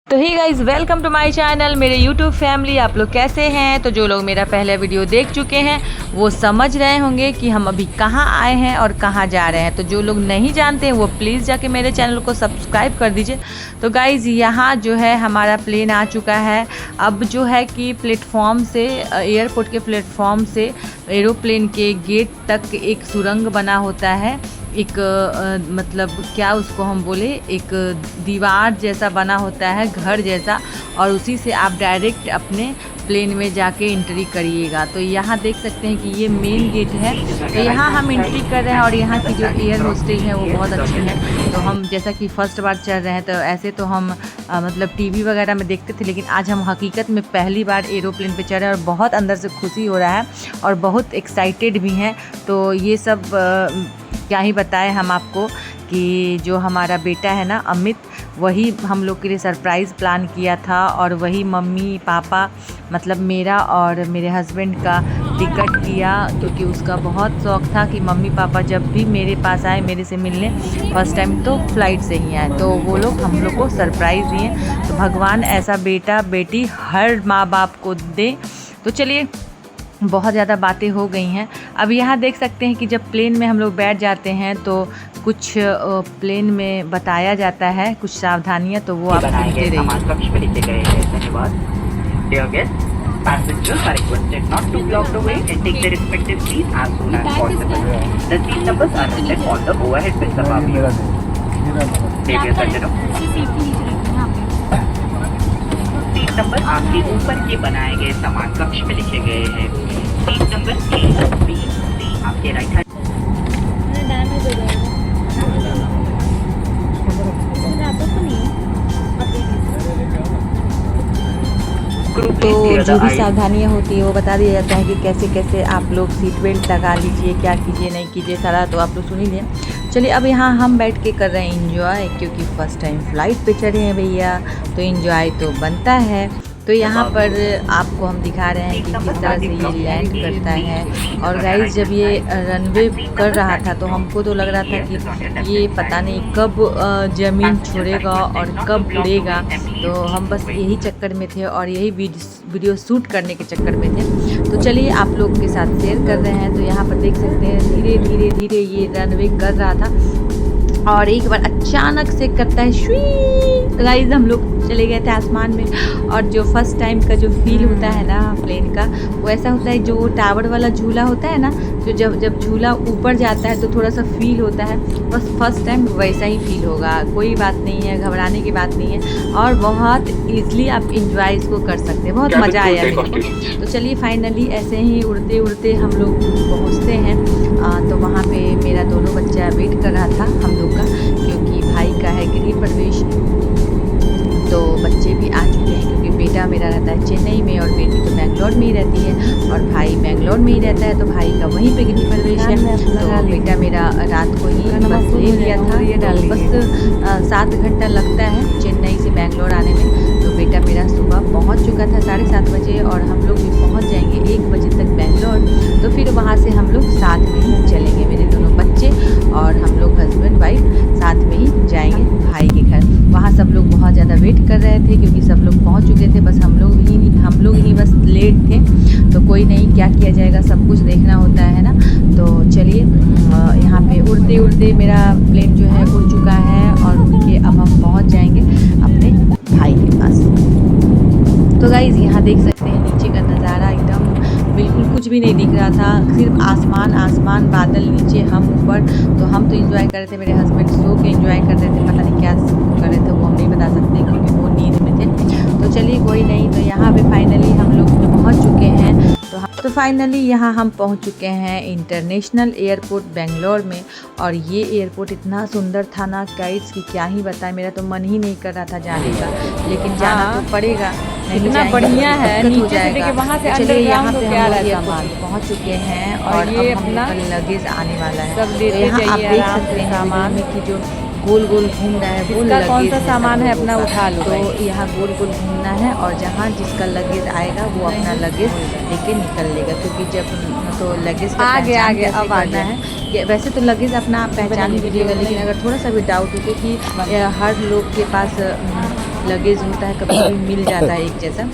तो hi guys welcome to my channel. मेरे YouTube family, आप लोग कैसे हैं? तो जो लोग मेरा पहला वीडियो देख चुके हैं वो समझ रहे होंगे कि हम अभी कहाँ आए हैं और कहाँ जा रहे हैं। तो जो लोग नहीं जानते हैं वो प्लीज़ जाके मेरे चैनल को सब्सक्राइब कर दीजिए। तो गाइज़ यहाँ जो है हमारा प्लेन आ चुका है। अब जो है कि प्लेटफॉर्म से, एयरपोर्ट के प्लेटफॉर्म से एरोप्लेन के गेट तक एक सुरंग बना होता है। एक मतलब क्या उसको हम बोले, एक दीवार जैसा बना होता है, घर जैसा, और उसी से आप डायरेक्ट अपने प्लेन में जाके एंट्री करिएगा। तो यहाँ देख सकते हैं कि ये मेन गेट है। तो यहाँ हम एंट्री कर रहे हैं और यहाँ की जो एयर होस्टेज है वो बहुत अच्छी है। तो हम जैसा कि फ़र्स्ट बार चढ़ रहे हैं, तो ऐसे तो हम मतलब टीवी वगैरह में देखते थे, लेकिन आज हम हकीकत में पहली बार एरोप्लेन पे चढ़े और बहुत अंदर से खुशी हो रहा है और बहुत एक्साइटेड भी हैं। तो ये सब क्या ही बताएं हम आपको कि जो हमारा बेटा है ना अमित, वही हम लोग के लिए सरप्राइज़ प्लान किया था और वही मम्मी पापा मतलब मेरा और मेरे हस्बैंड का टिकट किया, क्योंकि उसका बहुत शौक़ था कि मम्मी पापा जब भी मेरे पास आए मेरे से मिलने, फर्स्ट टाइम तो फ़्लाइट से ही आए, तो वो लोग हम लोग को सरप्राइज़ दिए। तो भगवान ऐसा बेटा बेटी हर माँ बाप को दे। तो चलिए, बहुत ज़्यादा बातें हो गई हैं। अब यहाँ देख सकते हैं कि जब प्लेन में हम लोग बैठ जाते हैं तो कुछ प्लेन में बताया जाता है कुछ सावधानियाँ, तो वो आप सुनते रहिए। Passengers are requested not to block the way and take their respective seats as soon as possible. The seat numbers are written on the overhead bins above you. Ladies and gentlemen, seat number आपके ऊपर के बनाए गए सामान कक्ष में लिखे गए हैं। Seat number A, B, C आपके राइट हैंड। तो जो भी सावधानियाँ होती है वो बता दिया जाता है कि कैसे कैसे आप लोग सीट बेल्ट लगा लीजिए, क्या कीजिए नहीं कीजिए, सारा तो आप लोग सुन ही लिए। चलिए, अब यहाँ हम बैठ के कर रहे हैं एंजॉय, क्योंकि फ़र्स्ट टाइम फ़्लाइट पे चढ़े हैं भैया, तो एंजॉय तो बनता है। तो यहाँ पर आपको हम दिखा रहे हैं कि किस तरह से ये लैंड करता है। और गाइस, जब ये रनवे कर रहा था तो हमको तो लग रहा था कि ये पता नहीं कब ज़मीन छोड़ेगा और कब उड़ेगा। तो हम बस यही चक्कर में थे और यही वीडियो शूट करने के चक्कर में थे। तो चलिए आप लोग के साथ शेयर कर रहे हैं। तो यहाँ पर देख सकते हैं धीरे धीरे धीरे ये रनवे कर रहा था और एक बार अचानक से करता है श्वी। तो गाइस, हम लोग चले गए थे आसमान में, और जो फर्स्ट टाइम का जो फील होता है ना प्लेन का, वो ऐसा होता है जो टावर वाला झूला होता है ना, जो जब झूला ऊपर जाता है तो थोड़ा सा फील होता है, बस फर्स्ट टाइम वैसा ही फील होगा। कोई बात नहीं है, घबराने की बात नहीं है और बहुत ईज़िली आप इंजॉय इसको कर सकते हैं। बहुत मज़ा आया मेरे को। तो चलिए, फाइनली ऐसे ही उड़ते उड़ते हम लोग पहुँचते हैं। तो वहाँ पे मेरा दोनों बच्चा वेट कर रहा था हम लोग का, क्योंकि भाई का है गृह प्रवेश। तो बच्चे भी आ चुके हैं, क्योंकि बेटा मेरा रहता है चेन्नई में और बेटी तो बेंगलोर में ही रहती है, और भाई बेंगलोर में ही रहता है, तो भाई का वहीं पे गृह प्रवेश है। तो बेटा मेरा रात को ही बस ले लिया था, तो बस 7 घंटा लगता है चेन्नई से बेंगलोर आने में। तो बेटा मेरा सुबह पहुंच चुका था 7:30 बजे, और हम लोग भी पहुंच जाएंगे 1 बजे तक बेंगलोर। तो फिर वहां से हम लोग साथ में ही चलेंगे, मेरे दोनों बच्चे और हम लोग हस्बैंड वाइफ साथ में ही जाएंगे भाई के घर। वहाँ सब लोग बहुत ज़्यादा वेट कर रहे थे, क्योंकि सब लोग पहुँच चुके थे, बस हम लोग ही बस लेट थे। तो कोई नहीं, क्या किया जाएगा, सब कुछ देखना होता है ना। तो चलिए, यहाँ पे उड़ते उड़ते मेरा प्लेन जो है उड़ चुका है, और उड़ के अब हम पहुँच जाएंगे अपने भाई के पास। तो गाइज़, यहाँ देख सकते हैं नीचे का नज़ारा, एकदम बिल्कुल कुछ भी नहीं दिख रहा था, सिर्फ आसमान आसमान, बादल नीचे, हम ऊपर। तो हम तो एंजॉय कर रहे थे, मेरे हस्बैंड सो के एंजॉय कर रहे थे, पता नहीं क्या कर रहे थे वो हम नहीं बता सकते, क्योंकि वो नींद में थे। तो चलिए कोई नहीं। तो यहाँ पे फाइनली हम लोग पहुँच चुके हैं। तो फाइनली यहाँ हम पहुँच चुके हैं इंटरनेशनल एयरपोर्ट बेंगलोर में, और ये एयरपोर्ट इतना सुंदर था ना गाइस कि क्या ही बताएं। मेरा तो मन ही नहीं कर रहा था जाने का, लेकिन जाना तो पड़ेगा, इतना बढ़िया है। नीचे से देखिए, वहाँ से अंडरग्राउंड पे क्या हम रहता है। पहुँच चुके हैं और ये अब अपना लगेज आने वाला है। सब लेते यहाँ आप जाइए देख आराम सकते से हैं सामान। में कि जो गोल गोल घूम रहा है वो इसका कौन सा लगेज सामान है सब अपना लोगों का। उठा लो तो भाई। यहाँ गोल गोल घूमना है, और जहाँ जिसका लगेज आएगा वो अपना लगेज लेके निकल लेगा, क्योंकि जब तो लगेज का आगे पहचान आगे कैसे अब करना आगे है। वैसे तो लगेज अपना आप पहचान लीजिएगा, लेकिन अगर थोड़ा सा भी डाउट हो, क्योंकि हर लोग के पास लगेज होता है कभी कभी मिल जाता है एक जैसा।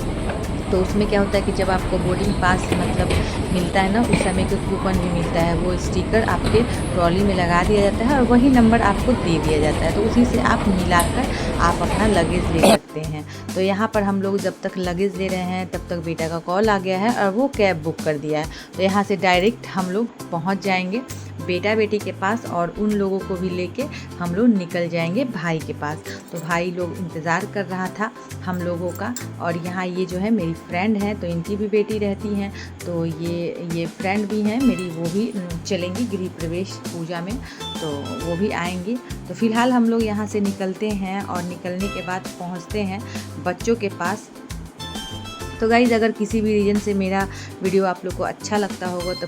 तो उसमें क्या होता है कि जब आपको बोर्डिंग पास मतलब मिलता है ना, उस समय को कूपन भी मिलता है, वो स्टिकर आपके ट्रॉली में लगा दिया जाता है और वही नंबर आपको दे दिया जाता है। तो उसी से आप मिलाकर आप अपना लगेज ले सकते हैं। तो यहाँ पर हम लोग जब तक लगेज ले रहे हैं तब तक बेटा का कॉल आ गया है और वो कैब बुक कर दिया है। तो यहाँ से डायरेक्ट हम लोग पहुँच जाएंगे बेटा बेटी के पास और उन लोगों को भी लेके हम लोग निकल जाएंगे भाई के पास। तो भाई लोग इंतज़ार कर रहा था हम लोगों का। और यहाँ ये जो है मेरी फ्रेंड है, तो इनकी भी बेटी रहती हैं, तो ये फ्रेंड भी हैं मेरी, वो भी चलेंगी गृह प्रवेश पूजा में, तो वो भी आएंगी। तो फ़िलहाल हम लोग यहाँ से निकलते हैं और निकलने के बाद पहुँचते हैं बच्चों के पास। तो गाइज़ अगर किसी भी रीज़न से मेरा वीडियो आप लोग को अच्छा लगता होगा तो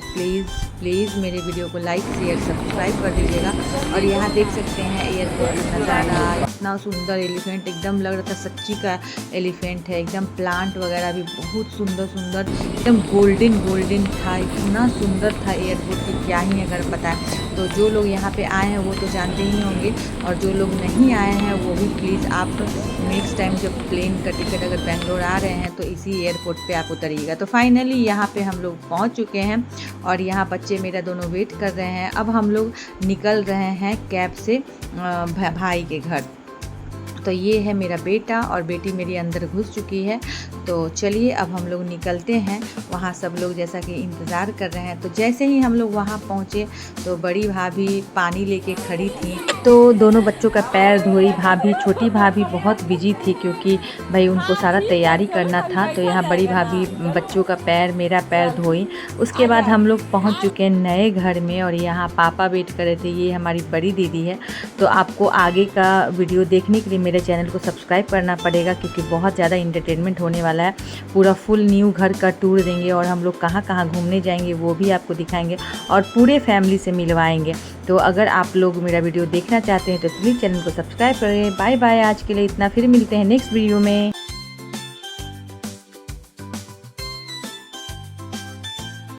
प्लीज़ मेरे वीडियो को लाइक शेयर सब्सक्राइब कर दीजिएगा। और यहाँ देख सकते हैं एयरपोर्ट का नज़ारा, इतना सुंदर एलिफेंट, एकदम लग रहा था सच्ची का एलिफेंट है। एकदम प्लांट वगैरह भी बहुत सुंदर एकदम गोल्डन था, इतना सुंदर था एयरपोर्ट की क्या ही अगर पता है। तो जो लोग यहाँ पे आए हैं वो तो जानते ही होंगे, और जो लोग नहीं आए हैं वो भी प्लीज़ आप नेक्स्ट टाइम जब प्लेन का टिकट अगर बेंगलोर आ रहे हैं तो इसी एयरपोर्ट पे आप उतरिएगा। तो फाइनली यहाँ पे हम लोग पहुँच चुके हैं और यहाँ बच्चे मेरा दोनों वेट कर रहे हैं। अब हम लोग निकल रहे हैं कैब से भाई के घर। तो ये है मेरा बेटा और बेटी मेरी अंदर घुस चुकी है। तो चलिए अब हम लोग निकलते हैं। वहाँ सब लोग जैसा कि इंतज़ार कर रहे हैं। तो जैसे ही हम लोग वहाँ पहुँचे तो बड़ी भाभी पानी लेके खड़ी थी, तो दोनों बच्चों का पैर धोई भाभी। छोटी भाभी बहुत बिजी थी क्योंकि भाई उनको सारा तैयारी करना था। तो यहाँ बड़ी भाभी बच्चों का पैर, मेरा पैर धोई। उसके बाद हम लोग पहुँच चुके हैं नए घर में और यहाँ पापा वेट कर रहे थे। ये हमारी बड़ी दीदी है। तो आपको आगे का वीडियो देखने के लिए मेरे चैनल को सब्सक्राइब करना पड़ेगा क्योंकि बहुत ज़्यादा इंटरटेनमेंट होने वाला है। पूरा फुल न्यू घर का टूर देंगे और हम लोग कहाँ कहाँ घूमने जाएंगे वो भी आपको दिखाएंगे और पूरे फैमिली से मिलवाएंगे। तो अगर आप लोग मेरा वीडियो देखना चाहते हैं तो प्लीज़ चैनल को सब्सक्राइब करें। बाय बाय, आज के लिए इतना, फिर मिलते हैं नेक्स्ट वीडियो में।